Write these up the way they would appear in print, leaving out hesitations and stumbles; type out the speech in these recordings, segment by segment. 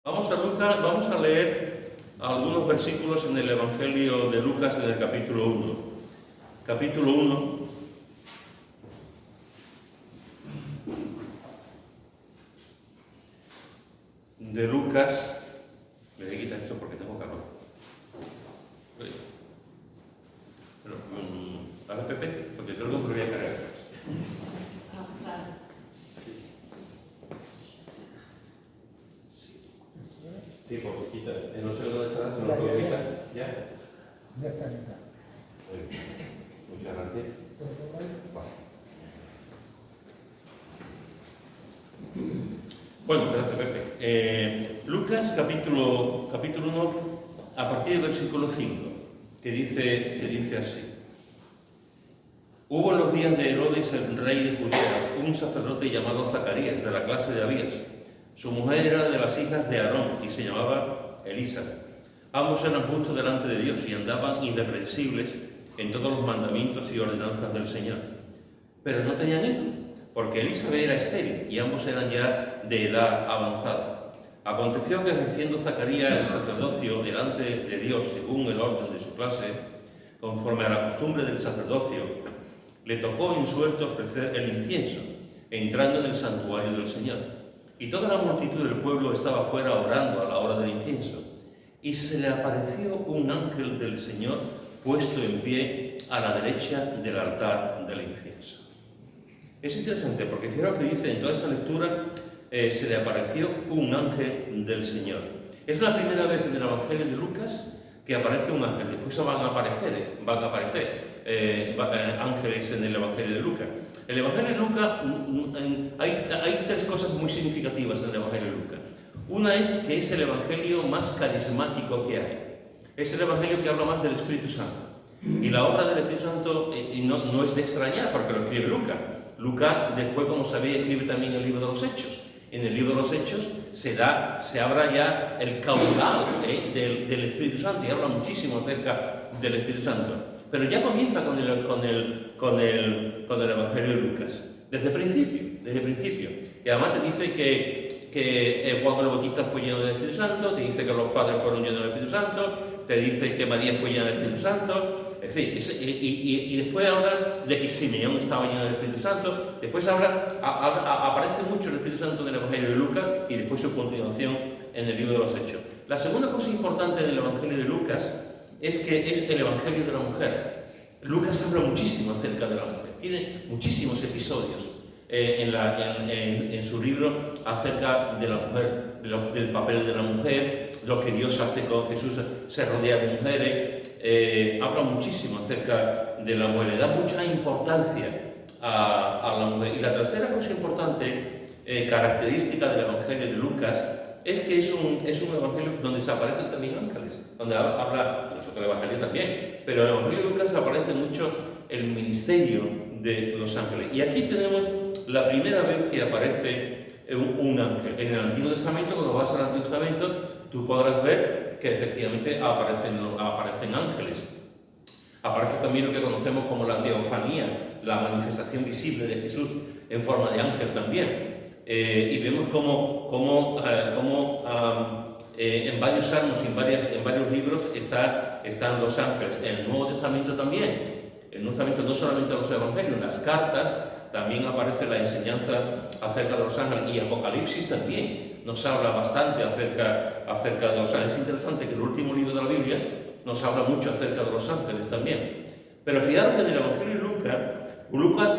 Vamos a leer algunos versículos en el Evangelio de Lucas en el capítulo 1. Capítulo 1. De Lucas. Me voy a quitar esto porque tengo calor. Pero, a ver, Pepe, porque creo que me voy a cargar. Sí, por quitar. No sé dónde está, se me lo puedo quitar. ¿Ya? Ya está, ya está. Muchas gracias. Bueno, gracias, Pepe. Lucas, capítulo 1, a partir del versículo 5, que dice así. Hubo en los días de Herodes, el rey de Judea, un sacerdote llamado Zacarías, de la clase de Abías. Su mujer era de las hijas de Aarón y se llamaba Elisa. Ambos eran justos delante de Dios y andaban irreprensibles en todos los mandamientos y ordenanzas del Señor. Pero no tenían hijos, porque Elizabeth era estéril y ambos eran ya de edad avanzada. Aconteció que ejerciendo Zacarías el sacerdocio delante de Dios según el orden de su clase, conforme a la costumbre del sacerdocio, le tocó insuelto ofrecer el incienso, entrando en el santuario del Señor. Y toda la multitud del pueblo estaba fuera orando a la hora del incienso. Y se le apareció un ángel del Señor puesto en pie a la derecha del altar del incienso. Es interesante porque creo que dice en toda esa lectura se le apareció un ángel del Señor. Es la primera vez en el Evangelio de Lucas que aparece un ángel. Después van a aparecer ángeles en el Evangelio de Lucas. El Evangelio de Lucas, hay tres cosas muy significativas en el Evangelio de Lucas. Una es que es el Evangelio más carismático que hay. Es el Evangelio que habla más del Espíritu Santo. Y la obra del Espíritu Santo no es de extrañar porque lo escribe Lucas. Lucas, después, como sabéis, escribe también el libro de los Hechos. En el libro de los Hechos se abra ya el caudal del Espíritu Santo y habla muchísimo acerca del Espíritu Santo. Pero ya comienza con el Evangelio de Lucas, desde el principio. Y además te dice que Juan el Bautista fue lleno del Espíritu Santo, te dice que los padres fueron llenos del Espíritu Santo, te dice que María fue llena del Espíritu Santo. Es decir, y después habla de que Simeón estaba lleno del Espíritu Santo. Después aparece mucho el Espíritu Santo en el Evangelio de Lucas y después su continuación en el libro de los Hechos. La segunda cosa importante del Evangelio de Lucas es que es el Evangelio de la mujer. Lucas habla muchísimo acerca de la mujer. Tiene muchísimos episodios en su libro acerca de la mujer, del papel de la mujer, lo que Dios hace con Jesús, se rodea de mujeres. Habla muchísimo acerca de la mujer, le da mucha importancia a la mujer. Y la tercera cosa importante, característica del Evangelio de Lucas, es que es un evangelio donde se aparecen también ángeles, donde habla, nosotros el evangelio también, pero en el evangelio de Lucas aparece mucho el ministerio de los ángeles. Y aquí tenemos la primera vez que aparece un ángel. En el Antiguo Testamento, cuando vas al Antiguo Testamento, tú podrás ver que efectivamente aparecen ángeles. Aparece también lo que conocemos como la teofanía, la manifestación visible de Jesús en forma de ángel también. Y vemos cómo en varios salmos y en varios libros están los ángeles. En el Nuevo Testamento también. En el Nuevo Testamento no solamente en los evangelios, en las cartas también aparece la enseñanza acerca de los ángeles, y Apocalipsis también nos habla bastante acerca de los ángeles. Es interesante que el último libro de la Biblia nos habla mucho acerca de los ángeles también. Pero fijaros que en el Evangelio de Lucas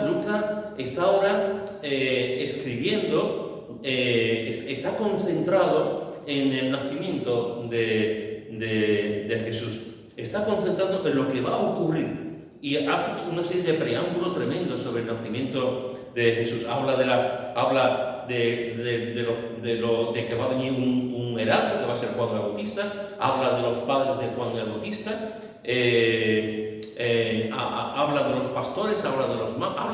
está ahora escribiendo, está concentrado en el nacimiento de Jesús. Está concentrado en lo que va a ocurrir. Y hace una serie de preámbulos tremendos sobre el nacimiento de Jesús. Habla de que va a venir un heraldo, que va a ser Juan el Bautista. Habla de los padres de Juan el Bautista. Habla de los pastores, habla de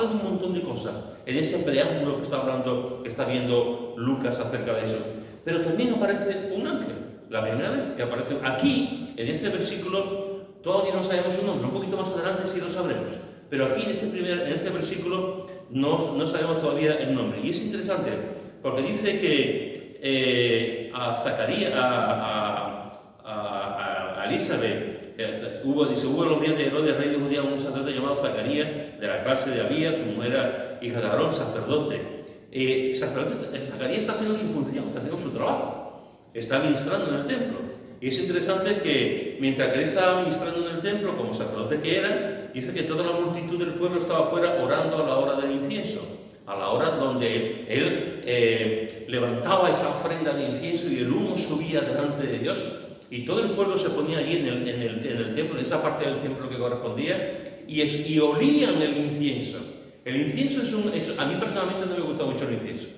un montón de cosas en ese preámbulo que está viendo Lucas acerca de eso. Pero también aparece un ángel. La primera vez que aparece aquí, en este versículo, todavía no sabemos su nombre. Un poquito más adelante sí lo sabremos. Pero aquí en este versículo no sabemos todavía el nombre. Y es interesante porque dice que a Zacarías, a Elizabeth. Hubo los días de Herodes, rey de Judía, un sacerdote llamado Zacarías, de la clase de Abías, su mujer era hija de Aarón, sacerdote. Zacarías está haciendo su función, está haciendo su trabajo, está ministrando en el templo. Y es interesante que mientras que él estaba ministrando en el templo, como sacerdote que era, dice que toda la multitud del pueblo estaba afuera orando a la hora del incienso, a la hora donde él levantaba esa ofrenda de incienso y el humo subía delante de Dios. Y todo el pueblo se ponía allí en el templo, en esa parte del templo que correspondía, y olían el incienso. El incienso a mí personalmente no me gusta mucho el incienso.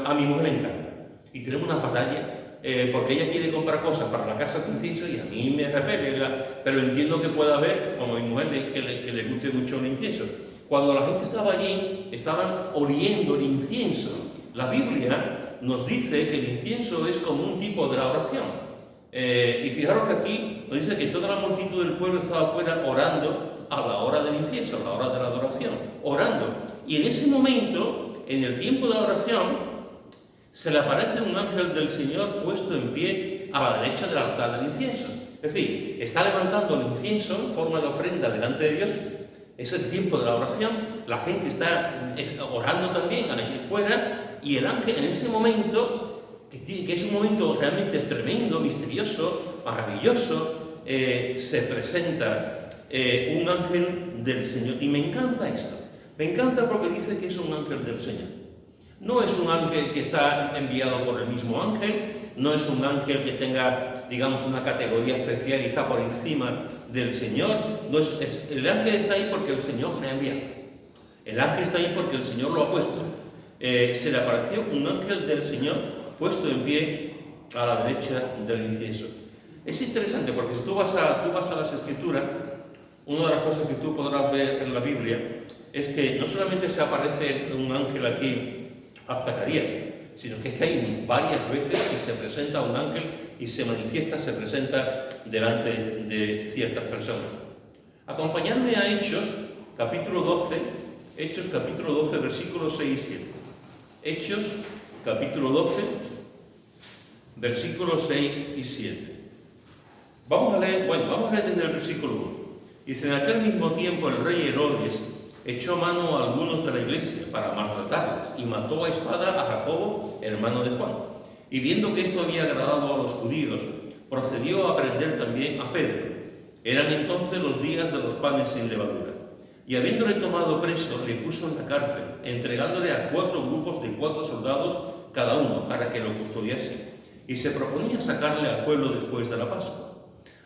A mi mujer le encanta. Y tenemos una batalla, porque ella quiere comprar cosas para la casa con incienso y a mí me repele. Pero entiendo que pueda haber, como a mi mujer, que le guste mucho el incienso. Cuando la gente estaba allí, estaban oliendo el incienso. La Biblia nos dice que el incienso es como un tipo de la oración. Y fijaros que aquí nos dice que toda la multitud del pueblo estaba afuera orando a la hora del incienso, a la hora de la adoración, orando. Y en ese momento, en el tiempo de la oración, se le aparece un ángel del Señor puesto en pie a la derecha del altar del incienso. Es decir, está levantando el incienso en forma de ofrenda delante de Dios. Es el tiempo de la oración, la gente está orando también allí fuera, y el ángel en ese momento, que es un momento realmente tremendo, misterioso, maravilloso, se presenta un ángel del Señor. Y me encanta esto. Me encanta porque dice que es un ángel del Señor. No es un ángel que está enviado por el mismo ángel, no es un ángel que tenga, digamos, una categoría especial y está por encima del Señor. El ángel está ahí porque el Señor le ha enviado. El ángel está ahí porque el Señor lo ha puesto. Se le apareció un ángel del Señor puesto en pie a la derecha del incienso. Es interesante porque si tú vas a las Escrituras, una de las cosas que tú podrás ver en la Biblia es que no solamente se aparece un ángel aquí a Zacarías, sino que hay varias veces que se presenta un ángel y se manifiesta, se presenta delante de ciertas personas. Acompañadme a Hechos, capítulo 12, versículos 6 y 7. Hechos, capítulo 12, versículos 6 y 7. Vamos a leer desde el versículo 1. Dice: en aquel mismo tiempo el rey Herodes echó mano a algunos de la iglesia para maltratarles y mató a espada a Jacobo, hermano de Juan. Y viendo que esto había agradado a los judíos, procedió a prender también a Pedro. Eran entonces los días de los panes sin levadura. Y habiéndole tomado preso, le puso en la cárcel, entregándole a 4 grupos de 4 soldados cada uno, para que lo custodiase. Y se proponía sacarle al pueblo después de la Pascua.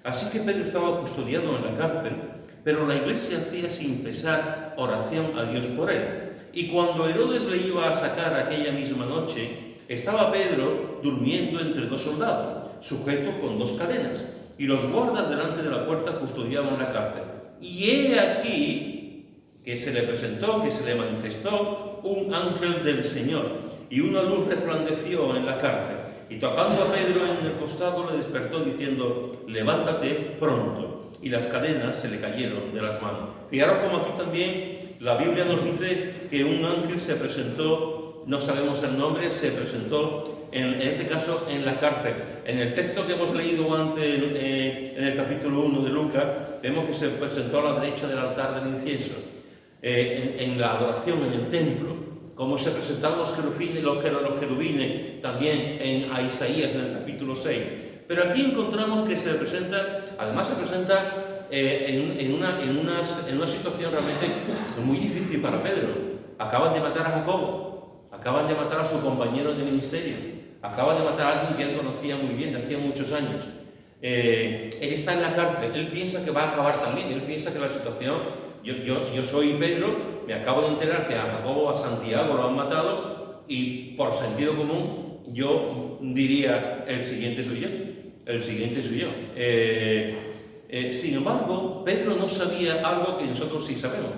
Así que Pedro estaba custodiado en la cárcel, pero la iglesia hacía sin cesar oración a Dios por él. Y cuando Herodes le iba a sacar aquella misma noche, estaba Pedro durmiendo entre 2 soldados, sujeto con 2 cadenas, y los guardas delante de la puerta custodiaban la cárcel. Y he aquí que se le presentó, que se le manifestó un ángel del Señor, y una luz resplandeció en la cárcel, y tocando a Pedro en el costado le despertó diciendo: levántate pronto. Y las cadenas se le cayeron de las manos. Fijaros como aquí también la Biblia nos dice que un ángel se presentó, no sabemos el nombre, se presentó en este caso en la cárcel. En el texto que hemos leído antes, en el capítulo 1 de Lucas, vemos que se presentó a la derecha del altar del incienso, en la adoración, en el templo, como se presentaron los querubines también a Isaías en el capítulo 6. Pero aquí encontramos que además se presenta en una situación realmente muy difícil para Pedro. Acaban de matar a Jacobo, acaban de matar a su compañero de ministerio, acaban de matar a alguien que él conocía muy bien, de hacía muchos años. Él está en la cárcel, él piensa que va a acabar también, él piensa que la situación, yo soy Pedro, me acabo de enterar que a Jacobo, a Santiago lo han matado, y por sentido común yo diría: el siguiente soy yo. Sin embargo, Pedro no sabía algo que nosotros sí sabemos.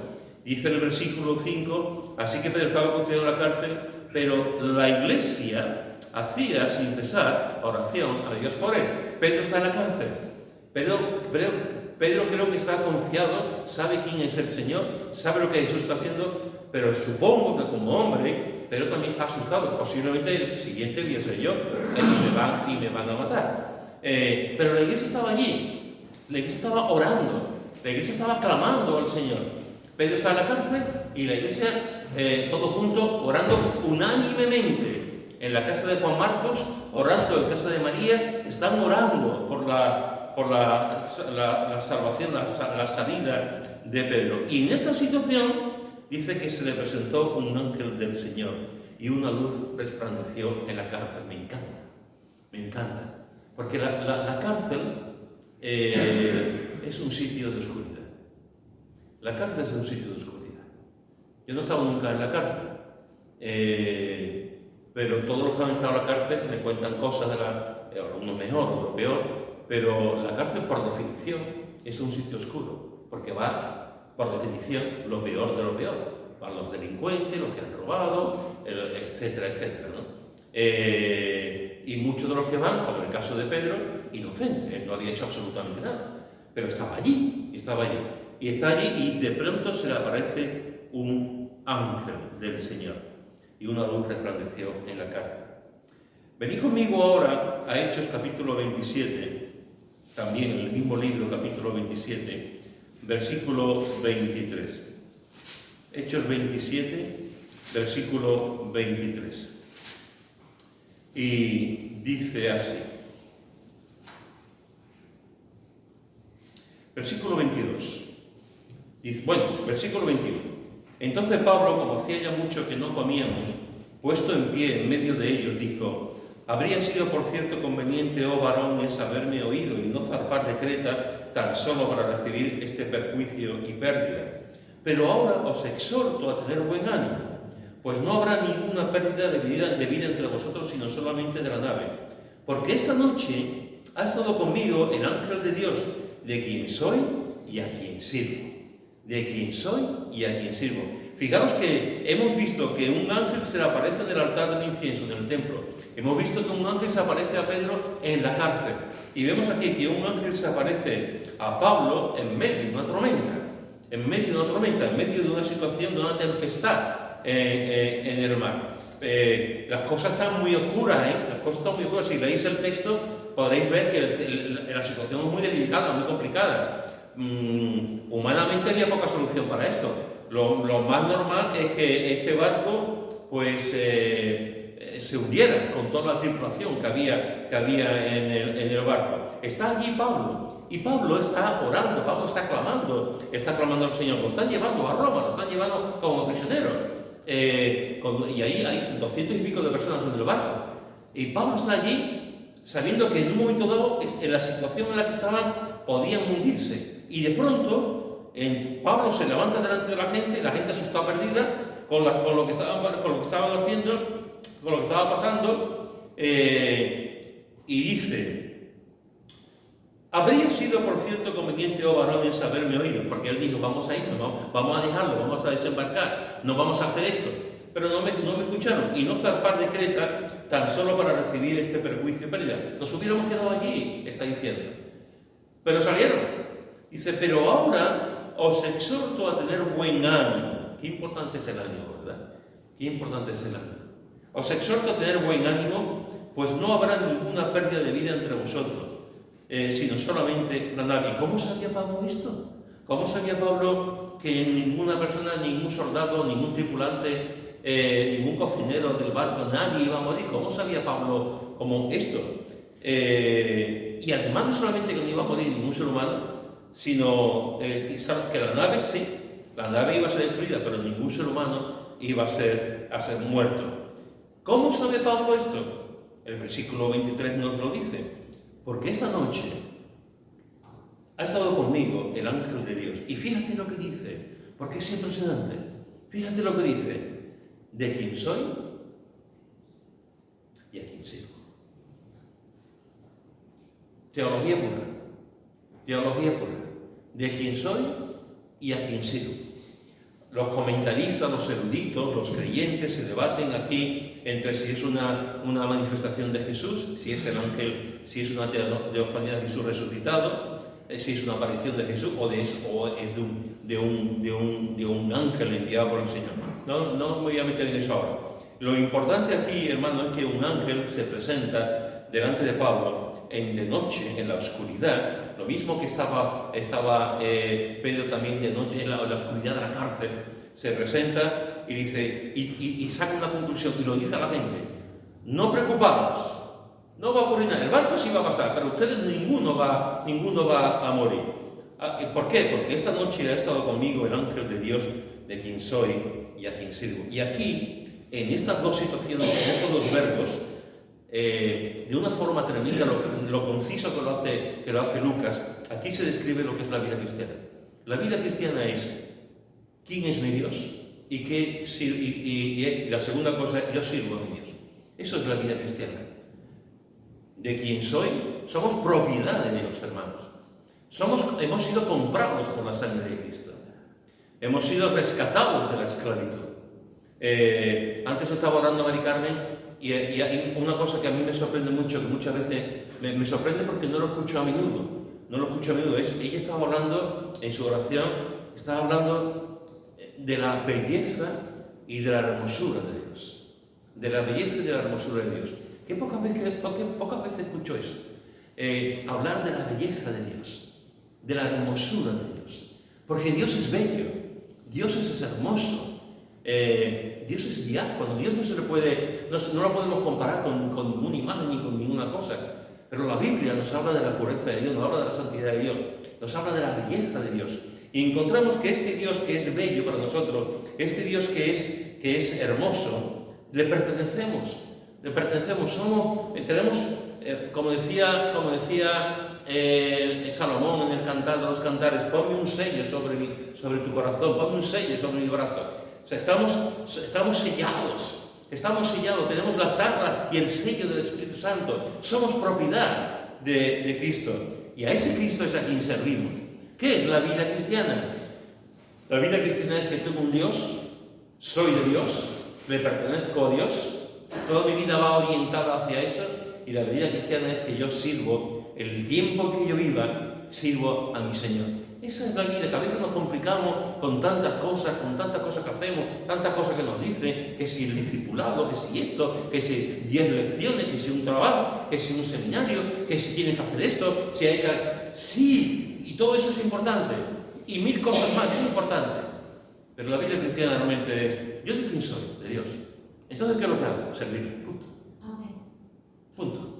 Dice en el versículo 5: así que Pedro estaba custodiado en la cárcel, pero la iglesia hacía sin cesar oración a Dios por él. Pedro está en la cárcel. Pedro creo que está confiado, sabe quién es el Señor, sabe lo que Jesús está haciendo, pero supongo que como hombre Pedro también está asustado, posiblemente el siguiente voy a ser yo, y me van a matar. Pero la iglesia estaba allí, la iglesia estaba orando, la iglesia estaba clamando al Señor. Pedro está en la cárcel y la iglesia, todos juntos, orando unánimemente. En la casa de Juan Marcos, orando en casa de María, están orando por la salvación, la salida de Pedro. Y en esta situación dice que se le presentó un ángel del Señor y una luz resplandeció en la cárcel. Me encanta, porque la cárcel es un sitio de oscuridad. La cárcel es un sitio de oscuridad. Yo no he estado nunca en la cárcel, pero todos los que han estado en la cárcel me cuentan cosas uno mejor, otro peor, pero la cárcel por definición es un sitio oscuro, porque va, por definición, lo peor de lo peor. Van los delincuentes, los que han robado, etcétera, etcétera, ¿no? Y muchos de los que van, como en el caso de Pedro, inocente, él no había hecho absolutamente nada, pero estaba allí, y está allí, y de pronto se le aparece un ángel del Señor. Y una luz resplandeció en la cárcel. Venid conmigo ahora a Hechos capítulo 27, también en el mismo libro, capítulo 27, versículo 23. Hechos 27, versículo 23. Y dice así. Versículo 22. Versículo 21. Entonces Pablo, como hacía ya mucho que no comíamos, puesto en pie en medio de ellos, dijo: habría sido por cierto conveniente, oh varones, haberme oído y no zarpar de Creta tan solo para recibir este perjuicio y pérdida. Pero ahora os exhorto a tener buen ánimo, pues no habrá ninguna pérdida de vida entre vosotros, sino solamente de la nave. Porque esta noche ha estado conmigo el ángel de Dios, de quien soy y a quien sirvo. De quien soy y a quien sirvo. Fijaros que hemos visto que un ángel se le aparece en el altar del incienso, en el templo. Hemos visto que un ángel se aparece a Pedro en la cárcel. Y vemos aquí que un ángel se aparece a Pablo en medio de una tormenta. En medio de una situación, de una tempestad en el mar. Las cosas están muy oscuras, Las cosas están muy oscuras. Si leéis el texto, podréis ver que la situación es muy delicada, muy complicada. Humanamente había poca solución para esto. Lo más normal es que este barco se hundiera con toda la tripulación que había en el barco. Está allí Pablo, y Pablo está orando, Pablo está clamando al Señor. Lo están llevando a Roma, lo están llevando como prisionero, y ahí hay 200 y pico de personas en el barco, y Pablo está allí sabiendo que en un momento dado, en la situación en la que estaban, podían hundirse. Y de pronto, Pablo se levanta delante de la gente asustada, perdida, con lo que estaban haciendo, con lo que estaba pasando, y dice: habría sido por cierto conveniente, oh varones, haberme oído, porque él dijo: vamos a irnos, vamos a dejarlo, vamos a desembarcar, no vamos a hacer esto. Pero no me escucharon, y no zarpar de Creta tan solo para recibir este perjuicio y pérdida. Nos hubiéramos quedado allí, está diciendo. Pero salieron. Dice: pero ahora os exhorto a tener buen ánimo. Qué importante es el ánimo, ¿verdad? Qué importante es el ánimo. Os exhorto a tener buen ánimo, pues no habrá ninguna pérdida de vida entre vosotros, sino solamente la nave. ¿Y cómo sabía Pablo esto? ¿Cómo sabía Pablo que ninguna persona, ningún soldado, ningún tripulante, ningún cocinero del barco, nadie iba a morir? ¿Cómo sabía Pablo como esto? Y además no solamente que no iba a morir ningún ser humano, sino que la nave iba a ser destruida, pero ningún ser humano iba a ser muerto. ¿Cómo sabe Pablo esto? El versículo 23 nos lo dice: porque esta noche ha estado conmigo el ángel de Dios. Y fíjate lo que dice, porque es impresionante. Fíjate lo que dice: de quién soy y a quién sirvo. Teología pura. De quién soy y a quién sirvo. Los comentaristas, los eruditos, los creyentes se debaten aquí entre si es una manifestación de Jesús, si es el ángel, si es una teofanía de Jesús resucitado, si es una aparición de Jesús o es de un ángel enviado por el Señor. No me voy a meter en eso ahora. Lo importante aquí, hermano, es que un ángel se presenta delante de Pablo de noche, en la oscuridad, lo mismo que estaba Pedro también de noche en la oscuridad de la cárcel. Se presenta y dice, y saca una conclusión y lo dice a la gente: no preocupaos, no va a ocurrir nada, el barco sí va a pasar, pero ustedes ninguno va a morir. ¿Por qué? Porque esta noche ha estado conmigo el ángel de Dios, de quien soy y a quien sirvo. Y aquí, en estas dos situaciones, en estos dos verbos, de una forma tremenda, lo conciso que lo hace Lucas, aquí se describe lo que es la vida cristiana. La vida cristiana es: ¿quién es mi Dios? Y la segunda cosa, yo sirvo a mi Dios. Eso es la vida cristiana. De quién soy, somos propiedad de Dios, hermanos. Hemos sido comprados por la sangre de Cristo. Hemos sido rescatados de la esclavitud. Antes estaba orando a Mari Carmen y hay una cosa que a mí me sorprende mucho, que muchas veces me sorprende porque no lo escucho a menudo. Ella estaba hablando en su oración, estaba hablando de la belleza y de la hermosura de Dios. De la belleza y de la hermosura de Dios. ¿Qué pocas veces escucho eso? Hablar de la belleza de Dios, de la hermosura de Dios. Porque Dios es bello, Dios es hermoso, Dios es diáfano, Dios no lo podemos comparar con ninguna imagen ni con ninguna cosa. Pero la Biblia nos habla de la pureza de Dios, nos habla de la santidad de Dios, nos habla de la belleza de Dios. Y encontramos que este Dios que es bello para nosotros, este Dios que es hermoso, le pertenecemos. Tenemos, como decía Salomón en el Cantar de los Cantares: ponme un sello sobre tu corazón, ponme un sello sobre mi brazo. O sea, estamos sellados, tenemos la sarna y el sello del Espíritu Santo, somos propiedad de Cristo, y a ese Cristo es a quien servimos. ¿Qué es la vida cristiana? La vida cristiana es que tengo un Dios, soy de Dios, le pertenezco a Dios, toda mi vida va orientada hacia eso, y la vida cristiana es que yo sirvo, el tiempo que yo viva, sirvo a mi Señor. Esa es la vida, que a veces nos complicamos con tantas cosas que hacemos, tantas cosas que nos dicen, que si el discipulado, que si esto, que si 10 lecciones, que si un trabajo, que si un seminario, que si tienes que hacer esto, si hay que... Sí, y todo eso es importante, y 1000 cosas más es importante. Pero la vida cristiana realmente es: ¿yo de quién soy? De Dios. Entonces, ¿qué es lo que hago? Servirle, punto.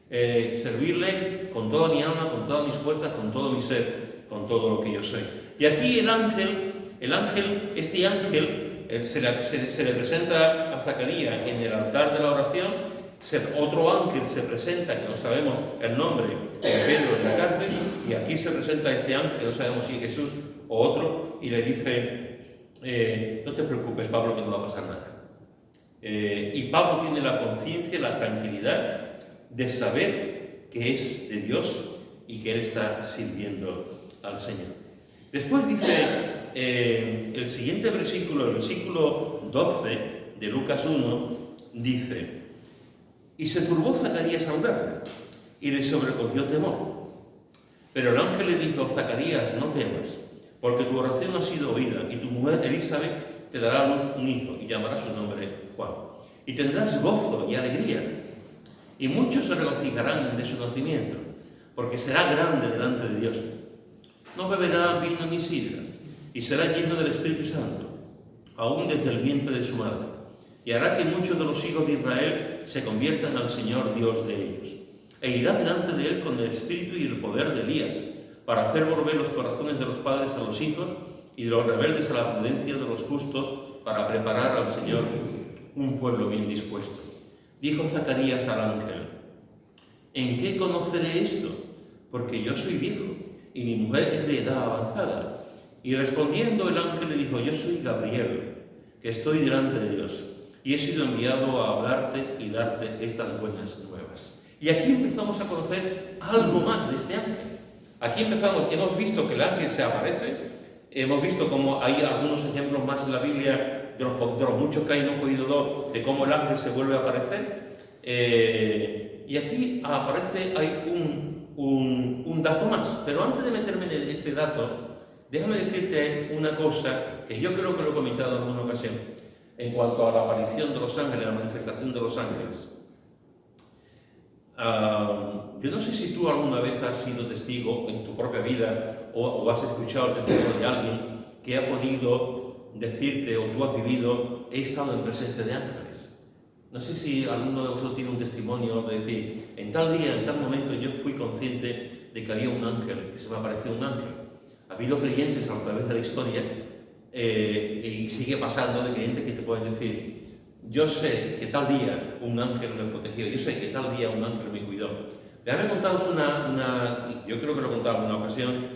Servirle con toda mi alma, con todas mis fuerzas, con todo mi ser, con todo lo que yo soy. Y aquí este ángel se le presenta a Zacarías en el altar de la oración. Otro ángel se presenta, que no sabemos el nombre, de Pedro en la cárcel, y aquí se presenta este ángel, que no sabemos si es Jesús o otro, y le dice: no te preocupes, Pablo, que no va a pasar nada. Y Pablo tiene la conciencia, la tranquilidad de saber que es de Dios y que él está sirviendo al Señor. Después dice el siguiente versículo, el versículo 12 de Lucas 1, dice: y se turbó Zacarías al verle, y le sobrecogió temor. Pero el ángel le dijo: Zacarías, no temas, porque tu oración ha sido oída, y tu mujer Elizabeth te dará a luz un hijo, y llamará su nombre Juan. Y tendrás gozo y alegría, y muchos se regocijarán de su nacimiento, porque será grande delante de Dios. No beberá vino ni sidra, y será lleno del Espíritu Santo, aún desde el vientre de su madre, y hará que muchos de los hijos de Israel se conviertan al Señor Dios de ellos. E irá delante de él con el espíritu y el poder de Elías, para hacer volver los corazones de los padres a los hijos, y de los rebeldes a la prudencia de los justos, para preparar al Señor un pueblo bien dispuesto. Dijo Zacarías al ángel: ¿en qué conoceré esto? Porque yo soy viejo, y mi mujer es de edad avanzada. Y respondiendo el ángel le dijo: yo soy Gabriel, que estoy delante de Dios, y he sido enviado a hablarte y darte estas buenas nuevas. Y aquí empezamos a conocer algo más de este ángel. Aquí hemos visto que el ángel se aparece, hemos visto cómo hay algunos ejemplos más en la Biblia, de los muchos que hay, no he podido dos, de cómo el ángel se vuelve a aparecer. Y aquí hay un dato más. Pero antes de meterme en este dato, déjame decirte una cosa que yo creo que lo he comentado en alguna ocasión. en cuanto a la aparición de los ángeles, la manifestación de los ángeles. Yo no sé si tú alguna vez has sido testigo en tu propia vida o has escuchado el testimonio de alguien que ha podido decirte o tú has vivido, he estado en presencia de ángeles. No sé si alguno de vosotros tiene un testimonio de decir, en tal día, en tal momento yo fui consciente de que había un ángel, que se me apareció un ángel. Ha habido creyentes a través de la historia y sigue pasando de creyentes que te pueden decir, yo sé que tal día un ángel me protegió, yo sé que tal día un ángel me cuidó. Déjame contaros yo creo que lo he contado en una ocasión.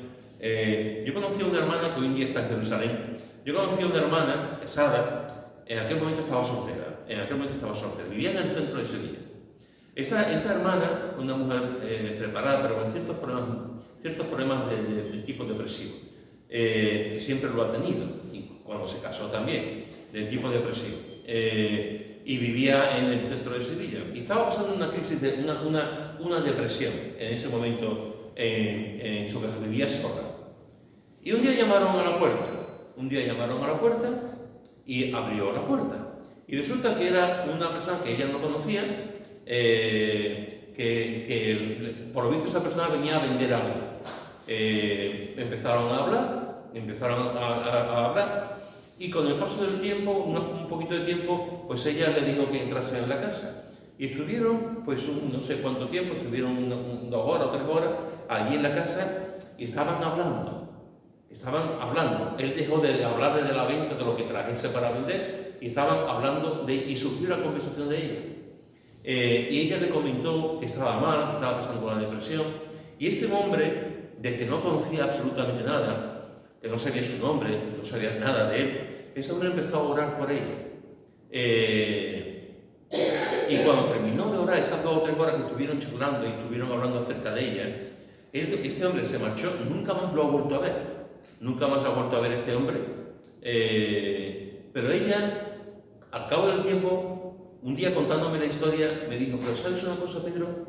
Yo conocí a una hermana que hoy en día está en Jerusalén. Yo conocí a una hermana casada, en aquel momento estaba soltera, vivía en el centro de Sevilla. Esta hermana, una mujer preparada, pero con ciertos problemas de tipo depresivo, que siempre lo ha tenido, y cuando se casó también, de tipo depresivo. Y vivía en el centro de Sevilla. Y estaba pasando una crisis, una depresión en ese momento en su casa, vivía sola. Y un día llamaron a la puerta, y abrió la puerta. Y resulta que era una persona que ella no conocía, que por lo visto esa persona venía a vender algo. Empezaron a hablar, y con el paso del tiempo, un poquito de tiempo, pues ella le dijo que entrase en la casa. Y estuvieron, pues no sé cuánto tiempo, estuvieron 2 horas o 3 horas allí en la casa y estaban hablando. Él dejó de hablarle de la venta, de lo que trajese para vender, y estaban hablando y surgió la conversación de ella. Y ella le comentó que estaba mal, que estaba pasando por la depresión, y este hombre, de que no conocía absolutamente nada, que no sabía su nombre, no sabía nada de él, ese hombre empezó a orar por ella. Y cuando terminó de orar, esas 2 o 3 horas que estuvieron charlando y estuvieron hablando acerca de ella, este hombre se marchó, nunca más lo ha vuelto a ver. Nunca más ha vuelto a ver a este hombre. Pero ella, al cabo del tiempo, un día contándome la historia, me dijo, pero ¿sabes una cosa, Pedro?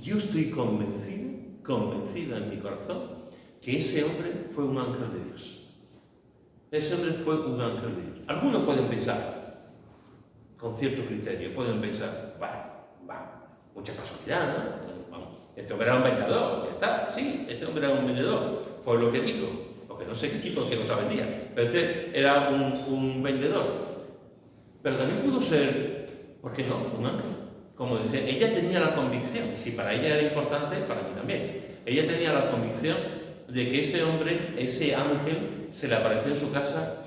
Yo estoy convencida en mi corazón, que ese hombre fue un ángel de Dios. Ese hombre fue un ángel de Dios. Algunos pueden pensar, con cierto criterio, mucha casualidad, ¿no? Este hombre era un vendedor, ya está, sí, este hombre era un vendedor, fue lo que dijo, porque no sé qué tipo de cosa vendía, pero este era un vendedor. Pero también pudo ser, ¿por qué no?, un ángel. Como dice, ella tenía la convicción, y si para ella era importante, para mí también, ella tenía la convicción de que ese hombre, ese ángel, se le apareció en su casa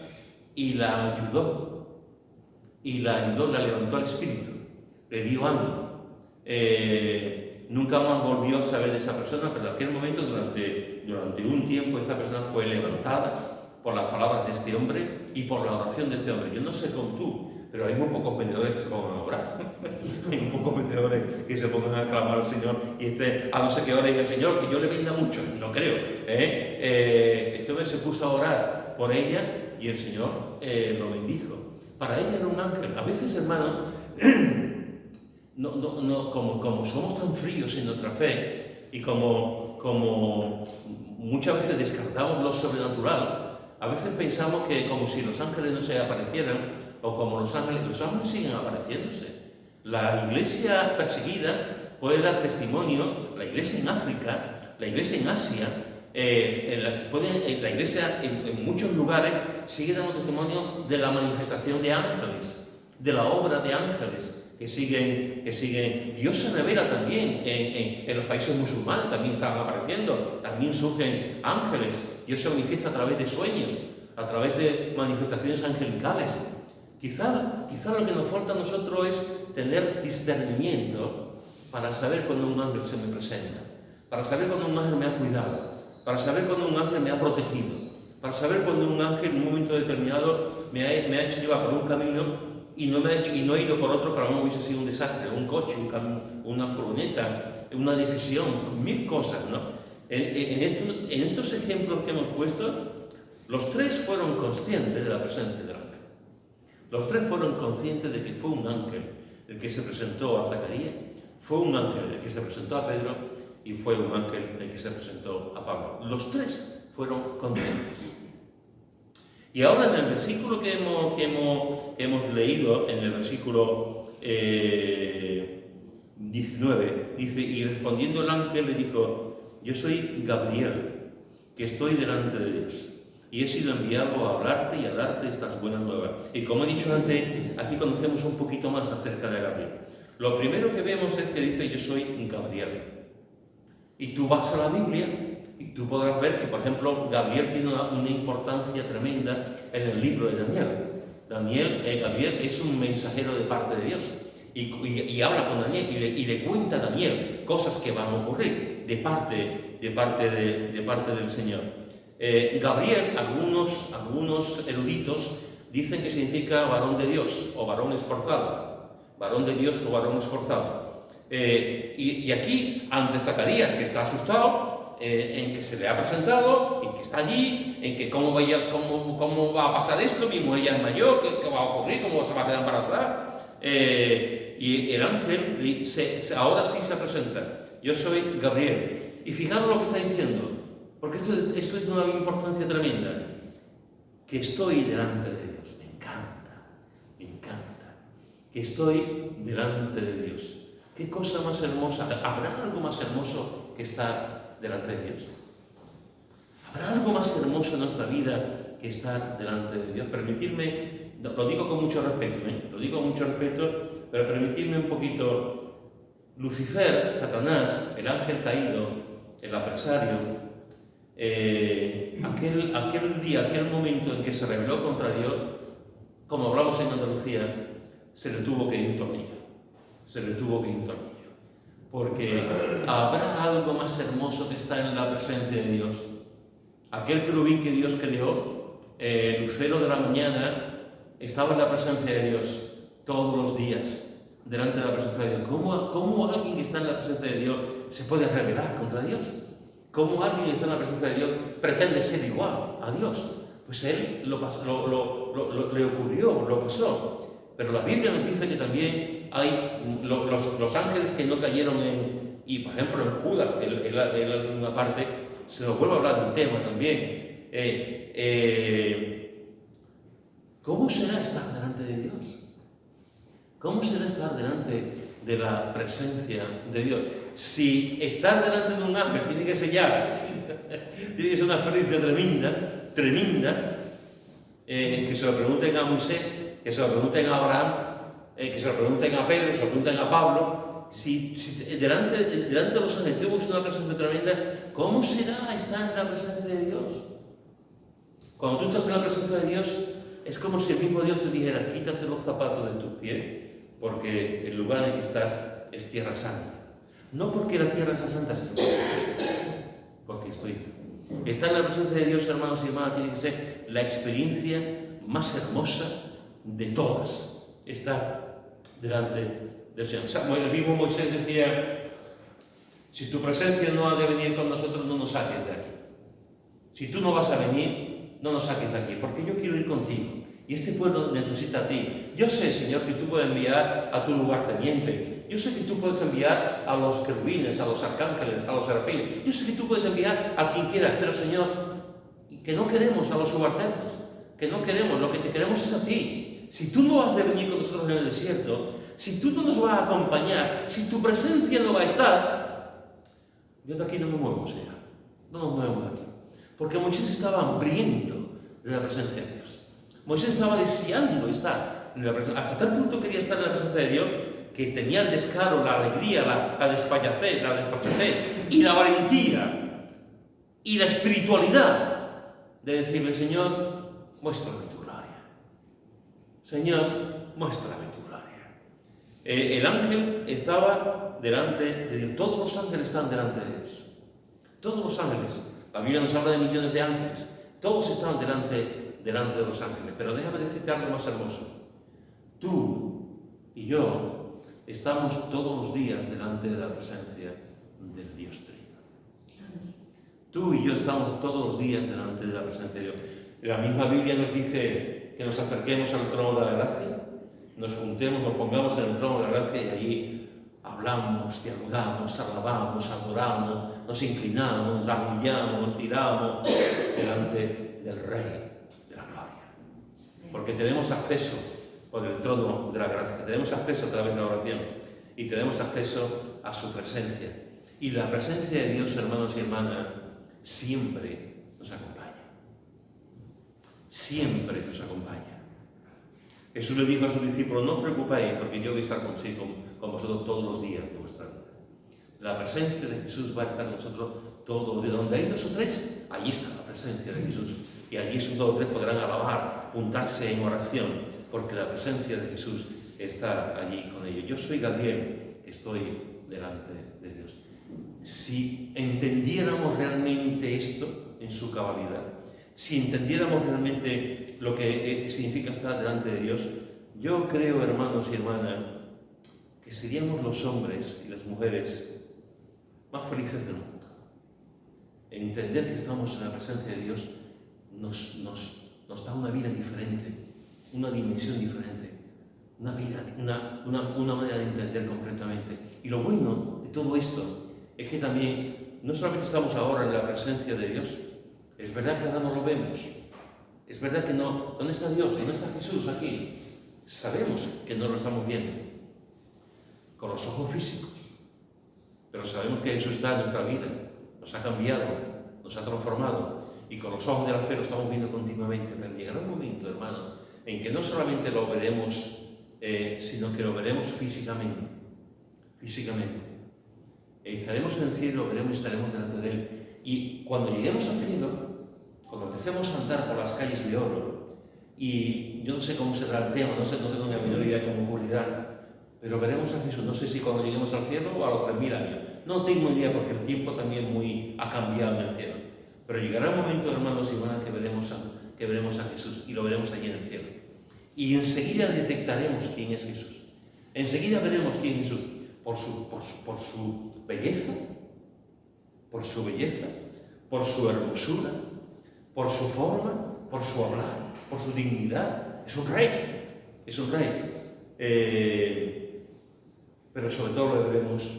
y la ayudó, la levantó al espíritu, le dio ánimo. Nunca más volvió a saber de esa persona, pero en aquel momento, durante un tiempo, esta persona fue levantada por las palabras de este hombre y por la oración de este hombre. Yo no sé con tú, pero hay muy pocos vendedores que se pongan a orar. Hay muy pocos vendedores que se pongan a clamar al Señor y a no ser que ore y diga, Señor, que yo le venda mucho. No creo. Este hombre se puso a orar por ella y el Señor lo bendijo. Para ella era un ángel. A veces, hermano, como somos tan fríos en nuestra fe y como muchas veces descartamos lo sobrenatural, a veces pensamos que como si los ángeles no se aparecieran, o como los ángeles siguen apareciéndose. La iglesia perseguida puede dar testimonio, la iglesia en África, la iglesia en Asia, la iglesia en muchos lugares sigue dando testimonio de la manifestación de ángeles, de la obra de ángeles que siguen. Dios se revela también en los países musulmanes, también están apareciendo, también surgen ángeles. Dios se manifiesta a través de sueños, a través de manifestaciones angelicales. Quizá lo que nos falta a nosotros es tener discernimiento para saber cuando un ángel se me presenta, para saber cuando un ángel me ha cuidado, para saber cuando un ángel me ha protegido, para saber cuando un ángel en un momento determinado me ha hecho llevar por un camino y no he ido por otro, para mí hubiese sido un desastre, un coche, una furgoneta, una decisión, 1000 cosas, ¿no? En estos ejemplos que hemos puesto, los 3 fueron conscientes de la presencia del ángel. Los 3 fueron conscientes de que fue un ángel el que se presentó a Zacarías, fue un ángel el que se presentó a Pedro y fue un ángel el que se presentó a Pablo. Los 3 fueron conscientes. Y ahora en el versículo que hemos leído, en el versículo 19, dice, y respondiendo el ángel le dijo, yo soy Gabriel, que estoy delante de Dios, y he sido enviado a hablarte y a darte estas buenas nuevas. Y como he dicho antes, aquí conocemos un poquito más acerca de Gabriel. Lo primero que vemos es que dice, yo soy Gabriel. Y tú vas a la Biblia y tú podrás ver que, por ejemplo, Gabriel tiene una importancia tremenda en el libro de Daniel. Gabriel es un mensajero de parte de Dios y habla con Daniel y le cuenta a Daniel cosas que van a ocurrir de parte del Señor. Gabriel, algunos eruditos dicen que significa varón de Dios o varón esforzado. Varón de Dios o varón esforzado. Y aquí, ante Zacarías, que está asustado, en que se le ha presentado, en que está allí, en que cómo va a pasar esto, mi mujer ya es mayor, ¿qué va a ocurrir? ¿Cómo se va a quedar para atrás? Y el ángel ahora sí se presenta. Yo soy Gabriel. Y fijaros lo que está diciendo, porque esto es de una importancia tremenda. Que estoy delante de Dios. Me encanta. Que estoy delante de Dios. ¿Qué cosa más hermosa? ¿Habrá algo más hermoso que estar delante de Dios? ¿Habrá algo más hermoso en nuestra vida que estar delante de Dios? Permitidme, lo digo con mucho respeto, pero permitidme un poquito. Lucifer, Satanás, el ángel caído, el adversario, aquel día, aquel momento en que se rebeló contra Dios, como hablamos en Andalucía, se le tuvo que ir un tornillo. Porque habrá algo más hermoso que estar en la presencia de Dios. Aquel querubín que Dios creó, lucero de la mañana, estaba en la presencia de Dios todos los días, delante de la presencia de Dios. ¿Cómo alguien que está en la presencia de Dios se puede rebelar contra Dios? ¿Cómo alguien que está en la presencia de Dios pretende ser igual a Dios? Pues él le ocurrió, lo pasó. Pero la Biblia nos dice que también hay los ángeles que no cayeron y por ejemplo en Judas, que en una parte, se nos vuelve a hablar del tema también. ¿Cómo será estar delante de Dios? ¿Cómo será estar delante de la presencia de Dios? Si estar delante de un ángel tiene que sellar, tiene que ser una experiencia tremenda, que se lo pregunten a Moisés, que se lo pregunten a Abraham, que se lo pregunten a Pedro, que se lo pregunten a Pablo. Si delante de los ángeles tenemos una presencia tremenda, ¿cómo será estar en la presencia de Dios? Cuando tú estás en la presencia de Dios, es como si el mismo Dios te dijera, quítate los zapatos de tus pies, porque el lugar en el que estás es tierra santa. No porque la tierra sea santa, sino porque estoy. Estar en la presencia de Dios, hermanos y hermanas, tiene que ser la experiencia más hermosa de todas. Estar delante del Señor. El mismo Moisés decía, si tu presencia no ha de venir con nosotros, no nos saques de aquí. Si tú no vas a venir, no nos saques de aquí, porque yo quiero ir contigo. Y este pueblo necesita a ti. Yo sé, Señor, que tú puedes enviar a tu lugarteniente. Yo sé que tú puedes enviar a los querubines, a los arcángeles, a los serafines. Yo sé que tú puedes enviar a quien quieras, pero, Señor, que no queremos a los subalternos, que no queremos, lo que te queremos es a ti. Si tú no has de venir con nosotros en el desierto, si tú no nos vas a acompañar, si tu presencia no va a estar, yo de aquí no me muevo, Señor. No nos movemos de aquí. Porque Moisés estaba hambriento de la presencia de Dios. Moisés estaba deseando estar en la presencia, hasta tal punto quería estar en la presencia de Dios, que tenía el descaro, la alegría, la desfachatez y la valentía y la espiritualidad de decirle, Señor, muéstrame tu gloria. Señor, muéstrame tu gloria. El ángel estaba delante de Dios. Todos los ángeles están delante de Dios. Todos los ángeles. La Biblia nos habla de millones de ángeles. Todos estaban delante de los ángeles. Pero déjame decirte algo más hermoso. Tú y yo estamos todos los días delante de la presencia del Dios Trino. Tú y yo estamos todos los días delante de la presencia de Dios. La misma Biblia nos dice que nos acerquemos al trono de la gracia, nos juntemos, nos pongamos en el trono de la gracia y allí hablamos, dialogamos, alabamos, adoramos, nos inclinamos, nos arrodillamos, nos tiramos delante del Rey de la Gloria. porque tenemos acceso por el trono de la gracia, tenemos acceso a través de la oración y tenemos acceso a su presencia. Y la presencia de Dios, hermanos y hermanas, siempre nos acompaña. Siempre nos acompaña. Jesús le dijo a sus discípulos: no os preocupéis, porque yo voy a estar con vosotros todos los días de vuestra vida. La presencia de Jesús va a estar con nosotros todo. De donde hay dos o tres, allí está la presencia de Jesús. Y allí esos dos o tres podrán alabar, juntarse en oración, porque la presencia de Jesús está allí con ellos. Yo soy Gabriel, estoy delante de Dios. Si entendiéramos realmente esto en su cabalidad, si entendiéramos realmente lo que significa estar delante de Dios, yo creo, hermanos y hermanas, que seríamos los hombres y las mujeres más felices del mundo. Entender que estamos en la presencia de Dios nos da una vida diferente, una dimensión diferente, una manera de entender completamente. Y lo bueno de todo esto es que también no solamente estamos ahora en la presencia de Dios, es verdad que ahora no lo vemos, es verdad que no. ¿Dónde está Dios? ¿Dónde está Jesús? Aquí. Sabemos que no lo estamos viendo con los ojos físicos, pero sabemos que Jesús está en nuestra vida, nos ha cambiado, nos ha transformado, y con los ojos de la fe lo estamos viendo continuamente. Pero llegará un momento, hermano, en que no solamente lo veremos, sino que lo veremos físicamente. Estaremos en el cielo, veremos y estaremos delante de Él. Y cuando lleguemos al cielo, cuando empecemos a andar por las calles de oro, y yo no sé cómo será el tema, no tengo ni la menor idea de cómo ocurrirá, pero veremos a Jesús. No sé si cuando lleguemos al cielo o a los 3000 años. No tengo idea, porque el tiempo también ha cambiado en el cielo. Pero llegará un momento, hermanos y hermanas, que veremos a Jesús, y lo veremos allí en el cielo. Y enseguida detectaremos quién es Jesús. Enseguida veremos quién es Jesús. Por su belleza, por su hermosura, por su forma, por su hablar, por su dignidad. Es un rey. Pero sobre todo lo veremos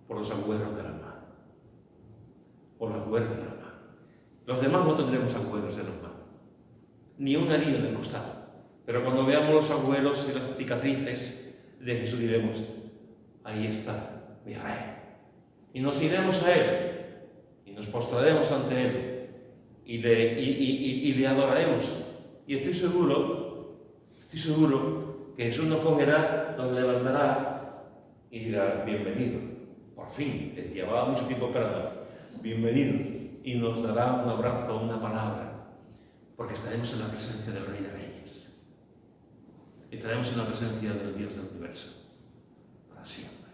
por los agüeros del alma. Los demás no tendremos agüeros en las manos, ni una herida en el costado. Pero cuando veamos los agüeros y las cicatrices de Jesús, diremos: ahí está mi rey. Y nos iremos a Él, y nos postraremos ante Él, y le adoraremos. Y estoy seguro que Jesús nos cogerá, nos levantará y dirá: bienvenido, por fin, llevaba mucho tiempo esperando, bienvenido. Y nos dará un abrazo, una palabra, porque estaremos en la presencia del Rey de Reyes. Estaremos en la presencia del Dios del universo, para siempre.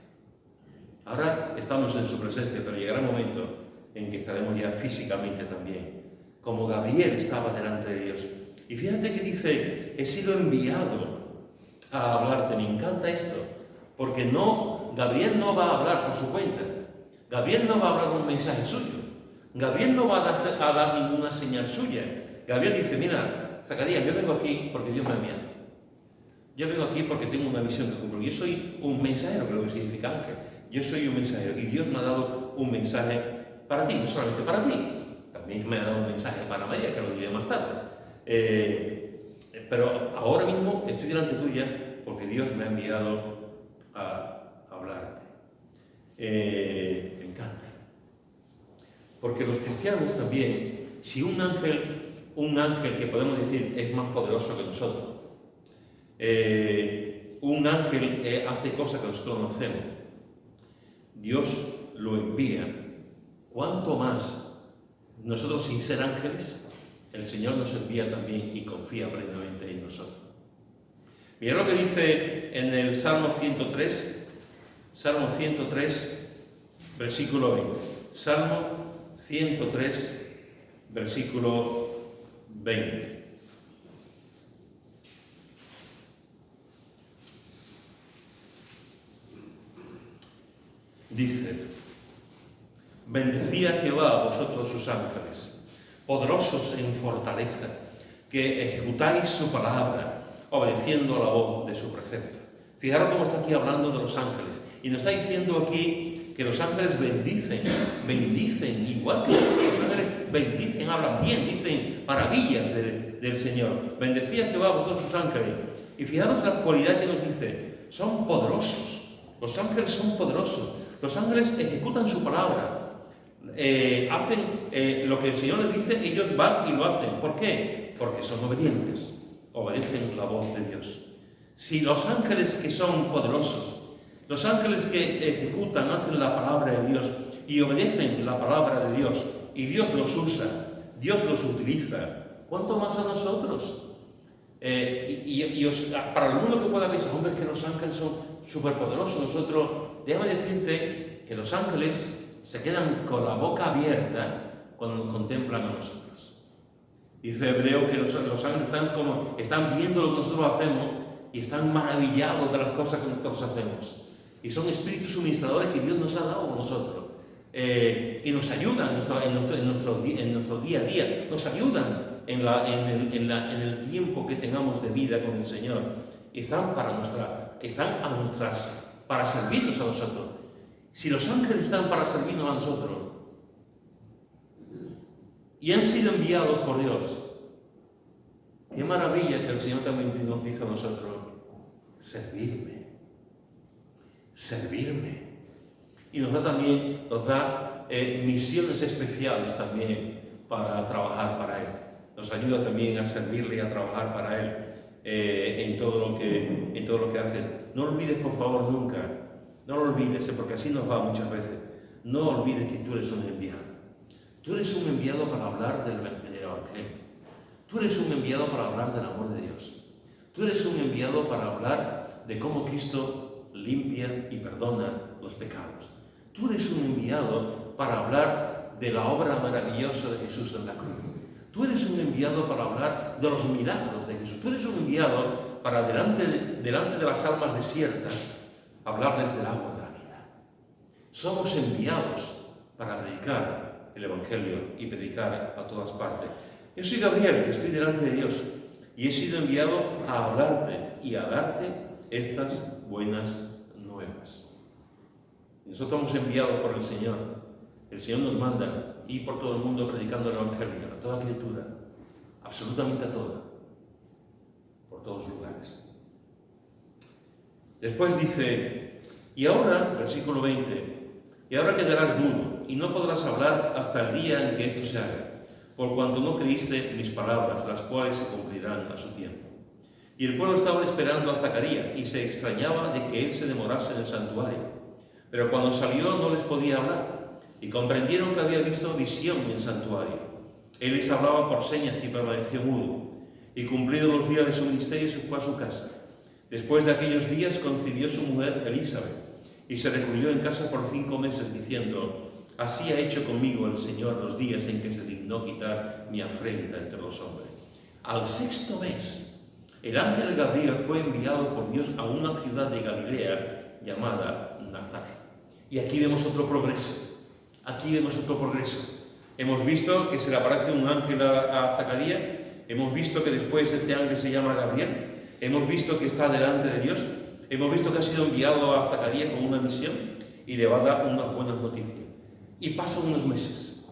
Ahora estamos en su presencia, pero llegará un momento en que estaremos ya físicamente también, como Gabriel estaba delante de Dios. Y fíjate que dice: he sido enviado a hablarte. Me encanta esto, porque Gabriel no va a hablar por su cuenta. Gabriel no va a hablar un mensaje suyo. Gabriel no va a dar ninguna señal suya. Gabriel dice: mira, Zacarías, yo vengo aquí porque Dios me ha enviado. Yo vengo aquí porque tengo una visión que cumplir. Yo soy un mensajero, que es lo que significa ángel. Yo soy un mensajero, y Dios me ha dado un mensaje para ti, no solamente para ti. También me ha dado un mensaje para María, que lo diré más tarde. Pero ahora mismo estoy delante tuya porque Dios me ha enviado a hablarte. Me encanta. Porque los cristianos también, si un ángel que podemos decir es más poderoso que nosotros, un ángel hace cosas que nosotros no hacemos, Dios lo envía. ¿Cuánto más nosotros, sin ser ángeles, el Señor nos envía también y confía plenamente en nosotros? Mirad lo que dice en el Salmo 103, versículo 20. Salmo 103, versículo 20. Dice: bendecid a Jehová a vosotros sus ángeles, poderosos en fortaleza, que ejecutáis su palabra, obedeciendo a la voz de su precepto. Fijaros cómo está aquí hablando de los ángeles, y nos está diciendo aquí que los ángeles bendicen, igual que nosotros. Los ángeles bendicen, hablan bien, dicen maravillas de del Señor. Bendecid a Jehová vosotros sus ángeles. Y fijaros la cualidad que nos dice, son poderosos. Los ángeles son poderosos. Los ángeles ejecutan su palabra. Hacen lo que el Señor les dice, ellos van y lo hacen. ¿Por qué? Porque son obedientes. Obedecen la voz de Dios. Si los ángeles que son poderosos, los ángeles que ejecutan, hacen la palabra de Dios y obedecen la palabra de Dios, y Dios los usa, Dios los utiliza, ¿cuánto más a nosotros? Para alguno que pueda pensar, hombre, que los ángeles son superpoderosos, nosotros, déjame decirte que los ángeles se quedan con la boca abierta cuando nos contemplan a nosotros. Dice Hebreo que los ángeles están viendo lo que nosotros hacemos y están maravillados de las cosas que nosotros hacemos. Y son espíritus suministradores que Dios nos ha dado a nosotros. Y nos ayudan en nuestro día a día, nos ayudan en el tiempo que tengamos de vida con el Señor. Están para servirnos a nosotros. Si los ángeles están para servirnos a nosotros y han sido enviados por Dios, qué maravilla que el Señor también nos dice a nosotros, servirme. Y nos da misiones especiales también para trabajar para Él. Nos ayuda también a servirle y a trabajar para Él en todo lo que hace. No olvides, por favor, nunca, no lo olvides, porque así nos va muchas veces. No olvides que tú eres un enviado. Tú eres un enviado para hablar del Evangelio. Tú eres un enviado para hablar del amor de Dios. Tú eres un enviado para hablar de cómo Cristo limpia y perdona los pecados. Tú eres un enviado para hablar de la obra maravillosa de Jesús en la cruz. Tú eres un enviado para hablar de los milagros de Jesús. Tú eres un enviado para delante de las almas desiertas hablarles del agua de la vida. Somos enviados para predicar el Evangelio y predicar a todas partes. Yo soy Gabriel, que estoy delante de Dios, y he sido enviado a hablarte y a darte estas buenas nuevas. Nosotros somos enviados por el Señor. El Señor nos manda ir por todo el mundo predicando el Evangelio a toda criatura, absolutamente a toda, por todos lugares. Después dice, y ahora, versículo 20, y ahora quedarás mudo y no podrás hablar hasta el día en que esto se haga, por cuanto no creíste mis palabras, las cuales se cumplirán a su tiempo. Y el pueblo estaba esperando a Zacarías y se extrañaba de que él se demorase en el santuario. Pero cuando salió no les podía hablar y comprendieron que había visto visión en el santuario. Él les hablaba por señas y permaneció mudo. Y cumplidos los días de su ministerio se fue a su casa. Después de aquellos días concibió su mujer Elizabeth y se recluyó en casa por 5 meses diciendo, así ha hecho conmigo el Señor los días en que se dignó quitar mi afrenta entre los hombres. Al 6º mes, el ángel Gabriel fue enviado por Dios a una ciudad de Galilea llamada Nazaret. Y aquí vemos otro progreso. Hemos visto que se le aparece un ángel a Zacarías. Hemos visto que después este ángel se llama Gabriel. Hemos visto que está delante de Dios. Hemos visto que ha sido enviado a Zacarías con una misión y le va a dar unas buenas noticias. Y pasan unos meses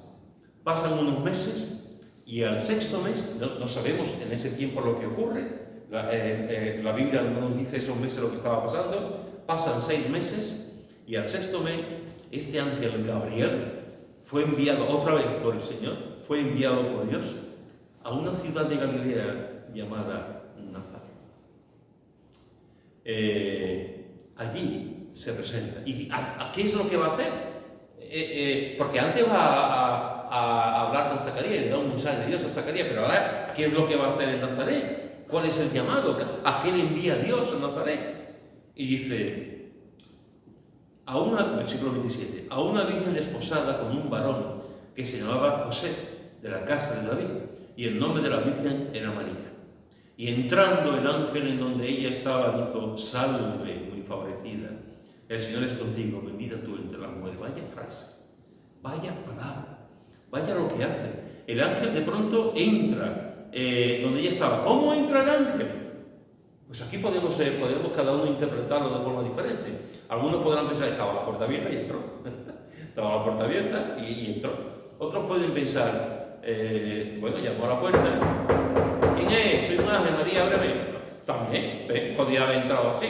y al 6º mes, no sabemos en ese tiempo lo que ocurre. La Biblia no nos dice esos meses lo que estaba pasando. Pasan 6 meses y al 6º mes este ángel Gabriel fue enviado otra vez por el Señor, fue enviado por Dios a una ciudad de Galilea llamada Nazaret. Allí se presenta. ¿Y qué es lo que va a hacer? Porque antes va a hablar con Zacarías y le da un mensaje de Dios a Zacarías, pero ahora, ¿qué es lo que va a hacer en Nazaret? ¿Cuál es el llamado? ¿A qué le envía Dios a Nazaret? Y dice, versículo 27, a una virgen desposada con un varón que se llamaba José, de la casa de David, y el nombre de la virgen era María. Y entrando el ángel en donde ella estaba, dijo, salve, muy favorecida, el Señor es contigo, bendita tú entre las mujeres. Vaya frase, vaya palabra, vaya lo que hace. El ángel de pronto entra donde ella estaba. ¿Cómo entra el ángel? Pues aquí podemos cada uno interpretarlo de forma diferente. Algunos podrán pensar, estaba la puerta abierta y entró. Estaba la puerta abierta y entró. Otros pueden pensar, bueno, llamó a la puerta. ¿Quién es? Soy un ángel, María, ábreme. También, podía haber entrado así.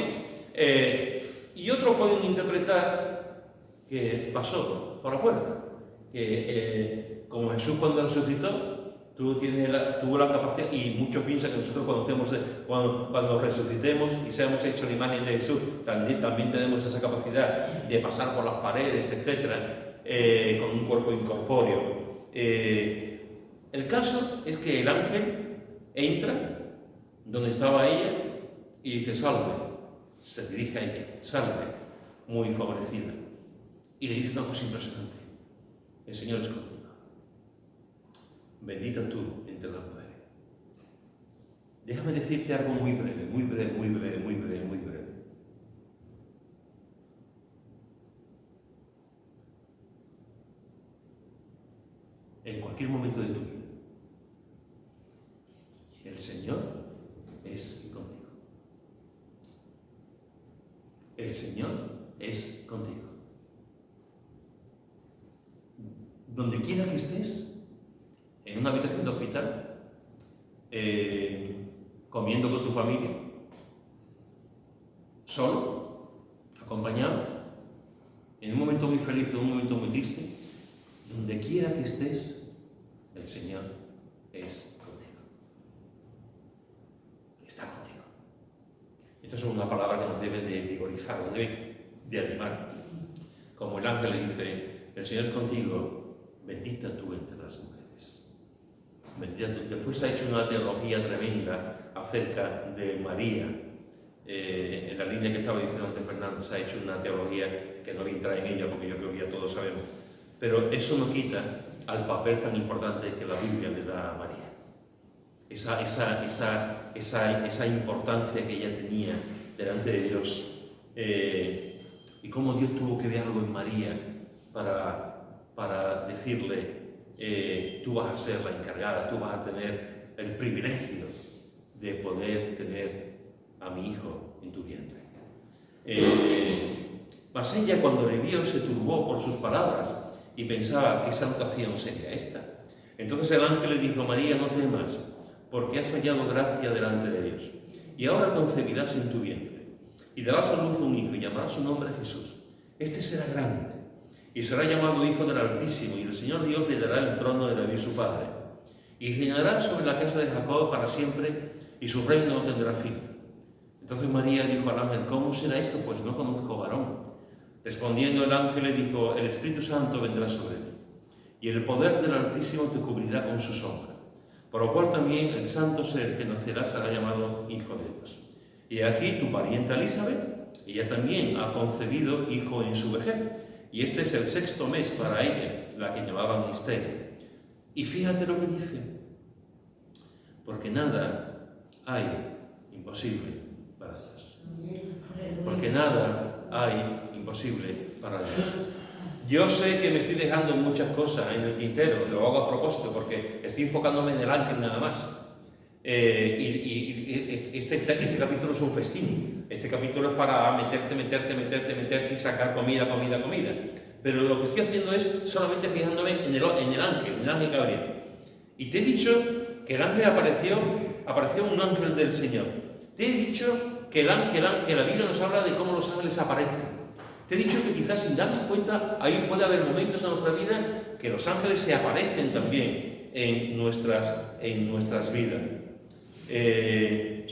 Y otros pueden interpretar que pasó por la puerta. Que como Jesús cuando resucitó, tuvo la capacidad, y muchos piensan que nosotros cuando resucitemos y seamos hechos la imagen de Jesús, también tenemos esa capacidad de pasar por las paredes, etcétera, con un cuerpo incorpóreo. El caso es que el ángel entra donde estaba ella y dice: salve. Se dirige a ella: salve, muy favorecida. Y le dice una cosa impresionante: el Señor es contigo. Bendita tú entre las mujeres. Déjame decirte algo muy breve, muy breve, muy breve, muy breve, muy breve. En cualquier momento de tu vida, el Señor es contigo. El Señor es contigo. Donde quiera que estés, en una habitación de hospital, comiendo con tu familia, solo, acompañado, en un momento muy feliz o en un momento muy triste, donde quiera que estés, el Señor es contigo. Está contigo. Esta es una palabra que nos debe de vigorizar, nos debe de animar. Como el ángel le dice: el Señor es contigo, bendita tú entre las mujeres. Después ha hecho una teología tremenda acerca de María. En la línea que estaba diciendo antes Fernando, se ha hecho una teología que no voy a entrar en ella porque yo creo que ya todos sabemos. Pero eso no quita al papel tan importante que la Biblia le da a María. Esa importancia que ella tenía delante de Dios. Y cómo Dios tuvo que ver algo en María para decirle: tú vas a ser la encargada, tú vas a tener el privilegio de poder tener a mi hijo en tu vientre. Mas ella, cuando le vio, se turbó por sus palabras y pensaba: ¿qué salutación sería esta? Entonces el ángel le dijo: María, no temas, porque has hallado gracia delante de Dios. Y ahora concebirás en tu vientre, y darás a luz un hijo, y llamarás su nombre Jesús. Este será grande, y será llamado Hijo del Altísimo, y el Señor Dios le dará el trono de David su padre. Y reinará sobre la casa de Jacob para siempre, y su reino no tendrá fin. Entonces María dijo al ángel: ¿cómo será esto? Pues no conozco varón. Respondiendo el ángel le dijo: el Espíritu Santo vendrá sobre ti, y el poder del Altísimo te cubrirá con su sombra. Por lo cual también el santo ser que nacerá será llamado Hijo de Dios. Y aquí tu parienta Elizabeth, ella también ha concebido hijo en su vejez, y este es el 6º mes para ella, la que llamaban misterio. Y fíjate lo que dice: porque nada hay imposible para Dios. Porque nada hay imposible para Dios. Yo sé que me estoy dejando muchas cosas en el tintero, lo hago a propósito porque estoy enfocándome en el ángel nada más. Este capítulo es un festín. Este capítulo es para meterte y sacar comida. Pero lo que estoy haciendo es solamente fijándome en el ángel Gabriel. Y te he dicho que el ángel apareció un ángel del Señor. Te he dicho que la Biblia nos habla de cómo los ángeles aparecen. Te he dicho que quizás sin darnos cuenta, ahí puede haber momentos en nuestra vida que los ángeles se aparecen también en nuestras vidas.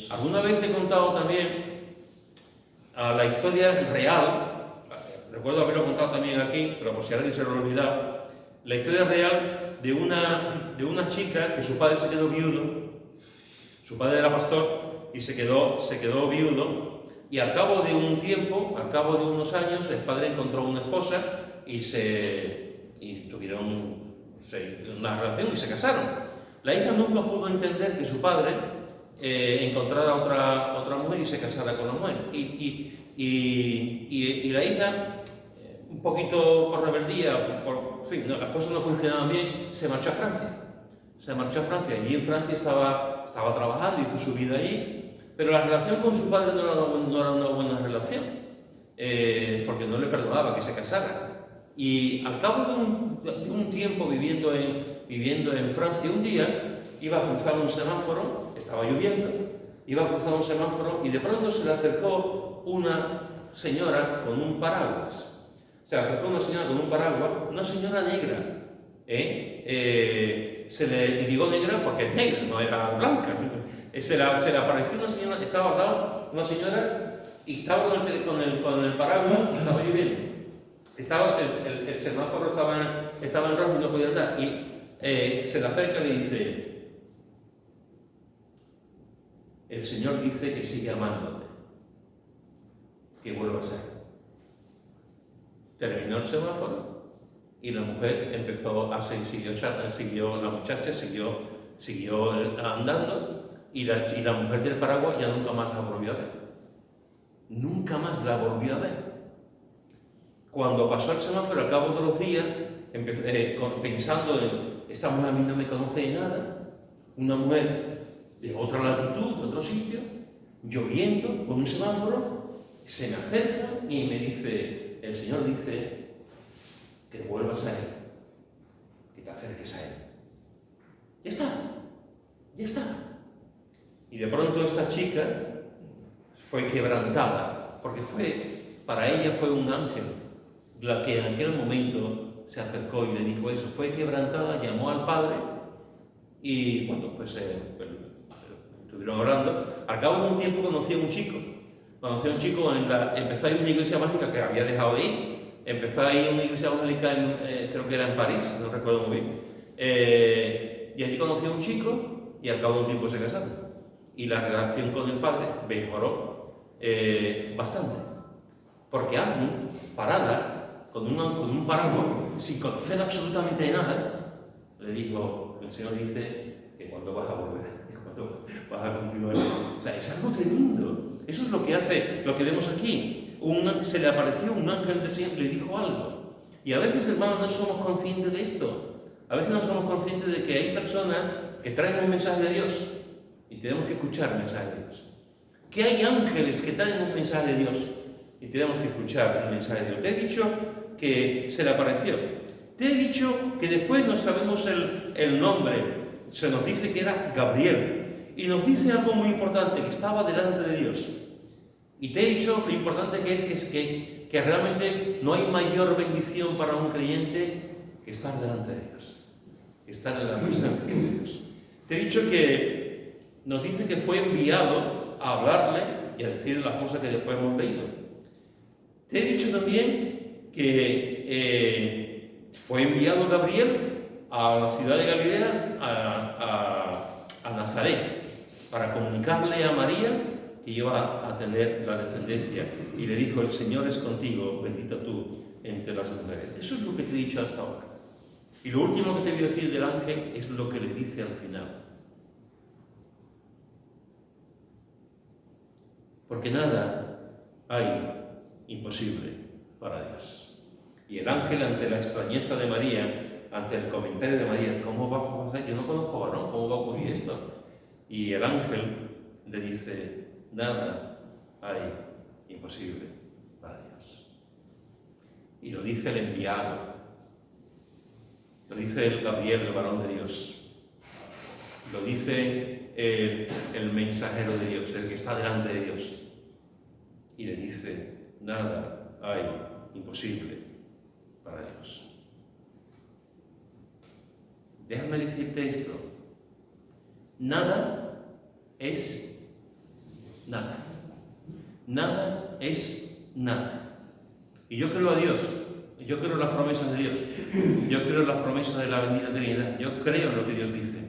Alguna vez he contado también la historia real, recuerdo haberlo contado también aquí, pero por si a alguien se lo ha olvidado, la historia real de una chica que su padre se quedó viudo. Su padre era pastor y se quedó viudo. Y al cabo de un tiempo, al cabo de unos años, el padre encontró una esposa y tuvieron una relación y se casaron. La hija nunca pudo entender que su padre encontrara otra mujer y se casara con la mujer. Y la hija, un poquito por rebeldía, las cosas no funcionaban bien, se marchó a Francia. Y en Francia estaba trabajando, hizo su vida allí. Pero la relación con su padre no era una buena relación, porque no le perdonaba que se casara. Y al cabo de un tiempo viviendo en Francia, un día iba a cruzar un semáforo, estaba lloviendo, iba a cruzar un semáforo y de pronto se le acercó una señora con un paraguas. Se le acercó una señora con un paraguas, una señora negra. Y digo negra porque es negra, no era blanca. Se le apareció una señora, estaba al lado una señora y estaba con el paraguas y estaba lloviendo. El semáforo estaba en rojo y no podía andar. Y se le acerca y le dice: el Señor dice que sigue amándote, que vuelva a ser. Terminó el semáforo y la mujer empezó a seguir, la muchacha siguió andando y la mujer del paraguas ya nunca más la volvió a ver. Nunca más la volvió a ver. Cuando pasó el semáforo, al cabo de los días, pensando en, esta mujer a mí no me conoce de nada, una mujer de otra latitud, de otro sitio, lloviendo, con un semáforo, se me acerca y me dice: el Señor dice que vuelvas a Él, que te acerques a Él. Ya está, ya está. Y de pronto esta chica fue quebrantada, porque para ella fue un ángel la que en aquel momento se acercó y le dijo eso. Fue quebrantada, llamó al padre y bueno, pues estuvieron hablando. Al cabo de un tiempo conocí a un chico, empezó a ir a una iglesia mágica que había dejado de ir. Empezó a ir a una iglesia mágica, creo que era en París, no recuerdo muy bien. Y allí conocí a un chico y al cabo de un tiempo se casaron. Y la relación con el padre mejoró bastante. Porque alguien, parada, con un paraguas, sin conocer absolutamente nada, le dijo: el Señor dice que cuando vas a volver, que cuando vas a continuar. O sea, es algo tremendo. Eso es lo que hace, lo que vemos aquí. Se le apareció un ángel del Señor y le dijo algo. Y a veces, hermanos, no somos conscientes de esto. A veces no somos conscientes de que hay personas que traen un mensaje de Dios y tenemos que escuchar el mensaje de Dios. Que hay ángeles que traen un mensaje de Dios y tenemos que escuchar el mensaje de Dios. Te he dicho que se le apareció. Te he dicho que después no sabemos el nombre. Se nos dice que era Gabriel. Y nos dice algo muy importante, que estaba delante de Dios. Y te he dicho lo importante que es que realmente no hay mayor bendición para un creyente que estar delante de Dios, que estar en la presencia de Dios. Te he dicho que nos dice que fue enviado a hablarle y a decirle las cosas que después hemos leído. Te he dicho también que fue enviado Gabriel a la ciudad de Galilea, a Nazaret, para comunicarle a María que iba a tener la descendencia. Y le dijo: el Señor es contigo, bendita tú entre las mujeres. Eso es lo que te he dicho hasta ahora. Y lo último que te voy a decir del ángel es lo que le dice al final. Porque nada hay imposible para Dios. Y el ángel, ante la extrañeza de María, ante el comentario de María: ¿cómo va a pasar? Yo no conozco varón, ¿cómo va a ocurrir esto? Y el ángel le dice: nada hay imposible para Dios. Y lo dice el enviado, lo dice el Gabriel, el varón de Dios, lo dice el mensajero de Dios, el que está delante de Dios. Y le dice: nada hay imposible para Dios. Déjame decirte esto: nada es nada. Nada es nada. Y yo creo a Dios. Yo creo en las promesas de Dios. Yo creo en las promesas de la bendita Trinidad. Yo creo en lo que Dios dice.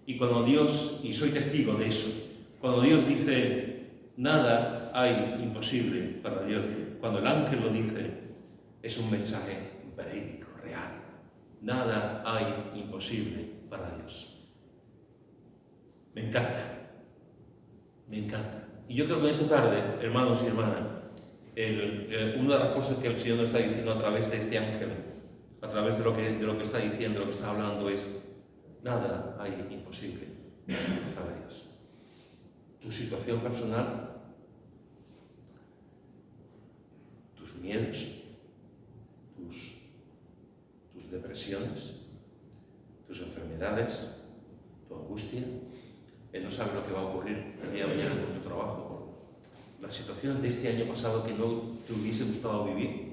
Y cuando Dios, y soy testigo de eso, cuando Dios dice: nada hay imposible para Dios, cuando el ángel lo dice, es un mensaje verídico, real. Nada hay imposible para Dios. Me encanta. Me encanta. Y yo creo que esta tarde, hermanos y hermanas, una de las cosas que el Señor nos está diciendo a través de este ángel, a través de lo que está diciendo, lo que está hablando, es: nada hay imposible para Dios. Tu situación personal, tus miedos, tus depresiones, tus enfermedades, tu angustia. Él no sabe lo que va a ocurrir el día de mañana con tu trabajo, con las situaciones de este año pasado que no te hubiese gustado vivir,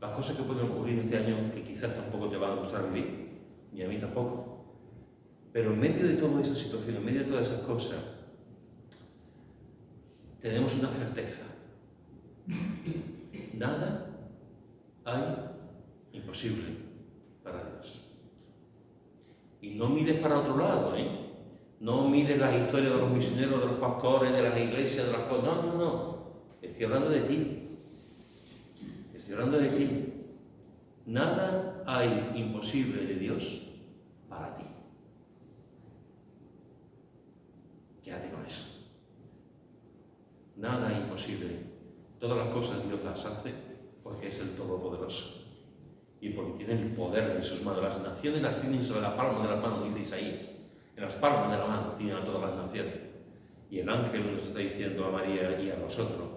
las cosas que pueden ocurrir este año que quizás tampoco te van a gustar vivir, ni a mí tampoco. Pero en medio de toda esa situación, en medio de todas esas cosas, tenemos una certeza. Nada hay imposible para Dios. Y no mires para otro lado, ¿eh? No mires las historias de los misioneros, de los pastores, de las iglesias, de las cosas. No, no, no. Estoy hablando de ti. Estoy hablando de ti. Nada hay imposible de Dios para ti. Quédate con eso. Nada es imposible. Todas las cosas Dios las hace porque es el Todopoderoso. Y porque tiene el poder en sus manos. Las naciones las tienen sobre la palma de la mano, dice Isaías. En las palmas de la mano tienen a todas las naciones. Y el ángel nos está diciendo a María y a nosotros,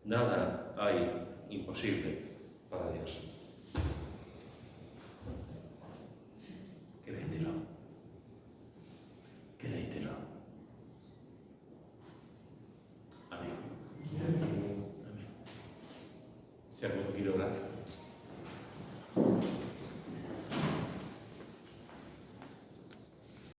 nada hay imposible para Dios. Créetelo. Créetelo. Amén. Amén. Si alguno quiere orar.